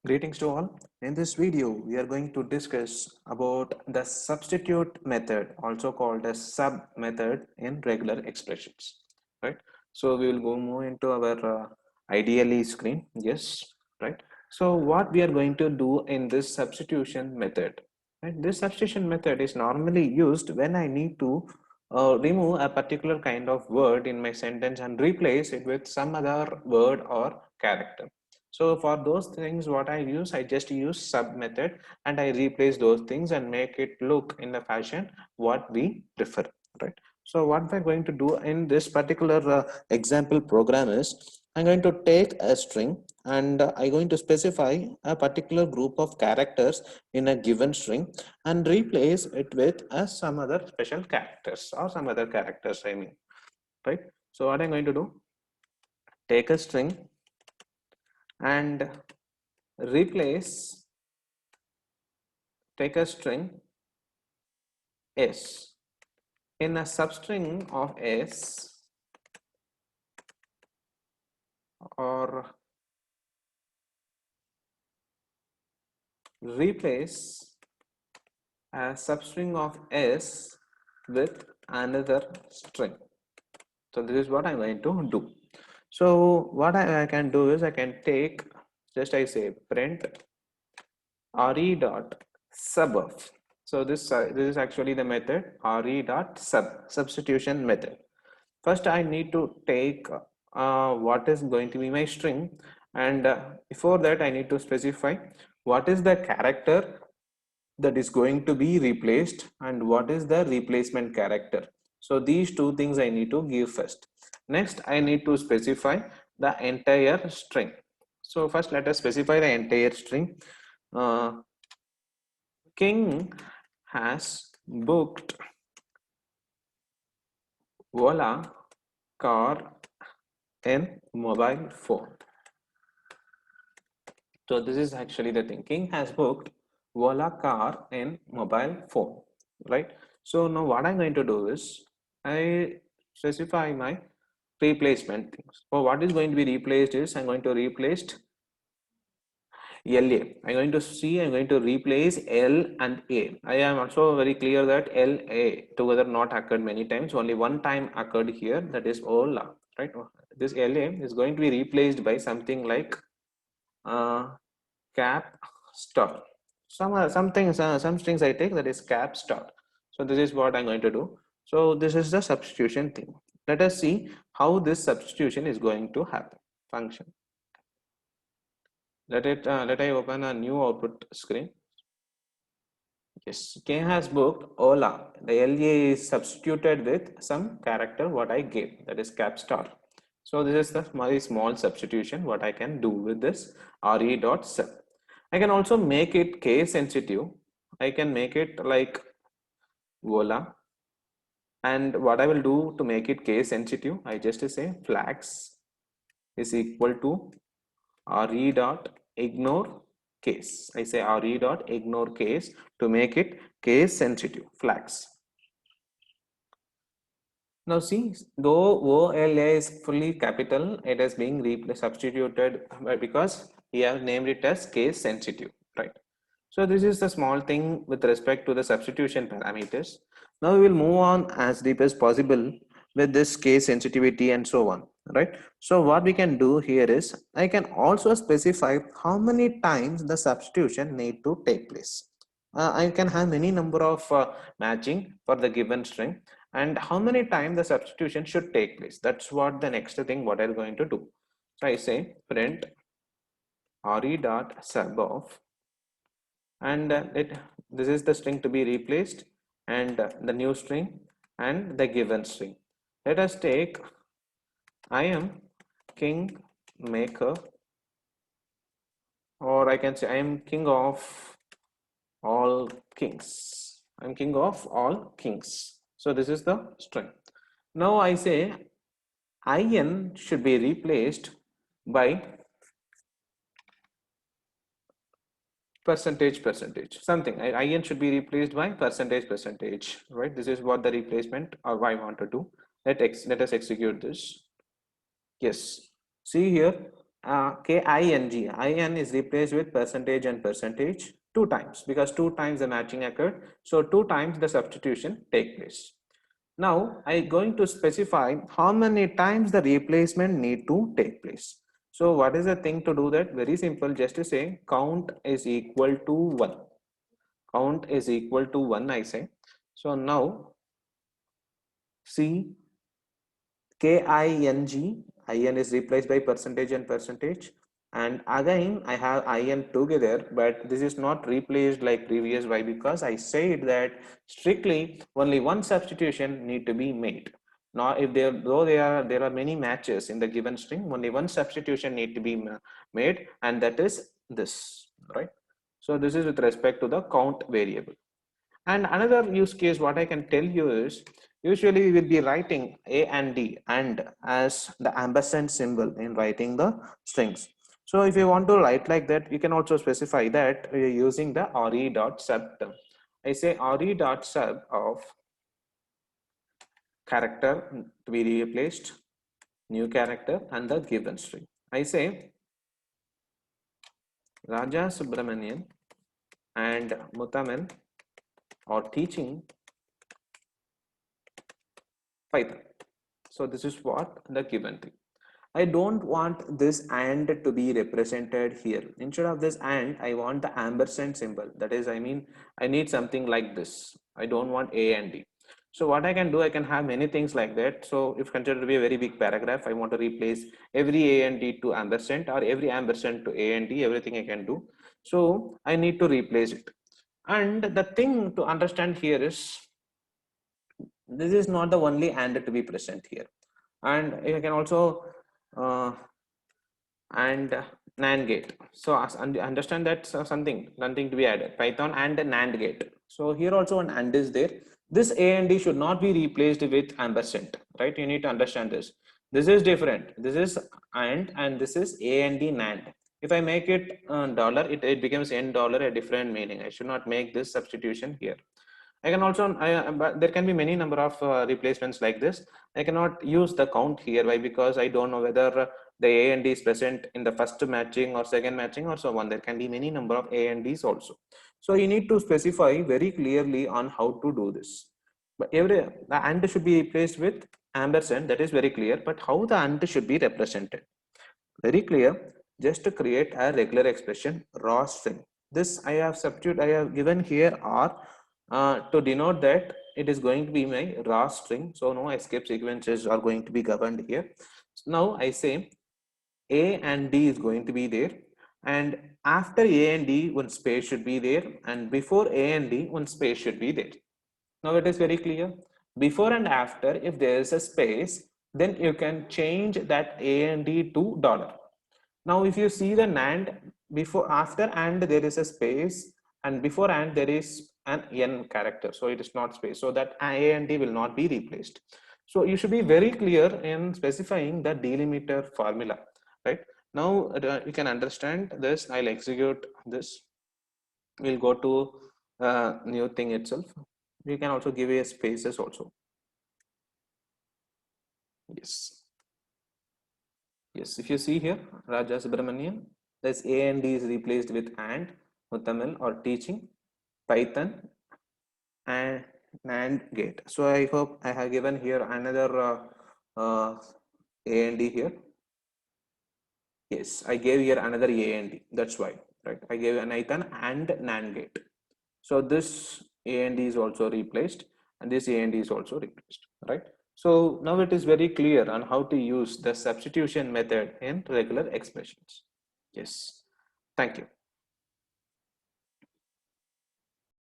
Greetings to all. In this video, we are going to discuss about the substitute method, also called as sub method in regular expressions. Right. So we will go move into our ideally screen. Yes. Right. So what we are going to do in this substitution method. Right? This substitution method is normally used when I need to remove a particular kind of word in my sentence and replace it with some other word or character. So for those things what I just use sub method and I replace those things and make it look in the fashion what we prefer, right? So what we're going to do in this particular example program is I'm going to take a string and I'm going to specify a particular group of characters in a given string and replace it with some other special characters or some other characters I mean, right? So what I'm going to do, take a string and replace, take a string s. In a substring of s, or replace a substring of s with another string. So this is what I'm going to do. So what I can do is I can take, just I say print re dot sub of. So this is actually the method re dot substitution method. First I need to take what is going to be my string, and before that I need to specify what is the character that is going to be replaced and what is the replacement character. So these two things I need to give first. Next I need to specify the entire string. So first let us specify the entire string. King has booked Ola car in mobile phone. So this is actually the thing. King has booked Ola car in mobile phone, right? So now what I'm going to do is I specify my replacement things. So what is going to be replaced is I'm going to replace LA. I'm going to see, I'm going to replace L and A. I am also very clear that L, A together not occurred many times. Only one time occurred here, that is Ola, right? This LA is going to be replaced by something like uh, cap star. Some things, some strings I take, that is cap star. So this is what I'm going to do. So this is the substitution thing. Let us see how this substitution is going to happen. Function. Let I open a new output screen. Yes, K has booked Ola. The LA is substituted with some character what I gave, that is cap star. So this is the very small substitution what I can do with this re.sub. I can also make it case sensitive. I can make it like Ola. And what I will do to make it case sensitive, I just say flags is equal to re dot ignore case. I say re dot ignore case to make it case sensitive flags. Now see, though OLA is fully capital, it is being substituted because we have named it as case sensitive, right? So this is the small thing with respect to the substitution parameters. Now we will move on as deep as possible with this case sensitivity and so on, right? So what we can do here is I can also specify how many times the substitution need to take place. I can have many number of matching for the given string, and how many times the substitution should take place. That's what the next thing what I'm going to do. So I say print re dot sub of, and this is the string to be replaced, and the new string and the given string. Let us take I am king maker, or I can say I am king of all kings. I'm king of all kings. So this is the string. Now I say in should be replaced by percentage something. In should be replaced by percentage, right? This is what the replacement or I want to do. Let us execute this. Yes, see here, KING is replaced with percentage and percentage two times, because two times the matching occurred, so two times the substitution take place. Now I going to specify how many times the replacement need to take place. So what is the thing to do that? Very simple, just to say count is equal to 1. Count is equal to 1, I say. So now see KING, IN is replaced by percentage and percentage, and again I have IN together, but this is not replaced like previous. Why? Because I said that strictly only one substitution need to be made. Now if there are many matches in the given string, only one substitution need to be made, and that is this, right? So this is with respect to the count variable. And another use case, what I can tell you is, usually we will be writing A and D and as the ampersand symbol in writing the strings. So if you want to write like that, you can also specify that we are using the re.sub term. I say re.sub of character to be replaced, new character, and the given string. I say Raja Subramanian and Mutaman are teaching Python. So this is what the given thing. I don't want this and to be represented here. Instead of this and, I want the ampersand symbol. That is, I mean, I need something like this. I don't want A and D. So what I can do, I can have many things like that. So if considered to be a very big paragraph, I want to replace every A and D to ampersand, or every ampersand to A and D, everything I can do. So I need to replace it. And the thing to understand here is, this is not the only and to be present here. And you can also and NAND gate. So understand that something to be added, Python and NAND gate. So here also an and is there. This A and D should not be replaced with ampersand, right? You need to understand this. This is different. This is and this is A and D NAND. If I make it dollar, it becomes N dollar, a different meaning. I should not make this substitution here. I can also, but there can be many number of replacements like this. I cannot use the count here. Why? Because I don't know whether the A and D is present in the first matching or second matching or so on. There can be many number of A and Ds also. So you need to specify very clearly on how to do this. But the AND should be replaced with ampersand. That is very clear. But how the AND should be represented? Very clear. Just to create a regular expression raw string. This I have given here R to denote that it is going to be my raw string. So no escape sequences are going to be governed here. So now I say A and D is going to be there, and after A and D one space should be there, and before A and D one space should be there. Now it is very clear. Before and after, if there is a space, then you can change that A and D to dollar. Now if you see the NAND, before, after and there is a space, and before and there is an N character, so it is not space, so that A and D will not be replaced. So you should be very clear in specifying the delimiter formula, right? Now you can understand this. I'll execute this. We'll go to new thing itself. You can also give a spaces also. Yes, if you see here, Raja Subramanian, this A and D is replaced with and, Muttamil or teaching, Python, and NAND gate. So I hope I have given here another A and D here. Yes, I gave here another A and D. That's why, right? I gave an Python and NAND gate. So this A and D is also replaced, and this A and D is also replaced, right? So now it is very clear on how to use the substitution method in regular expressions. Yes, thank you.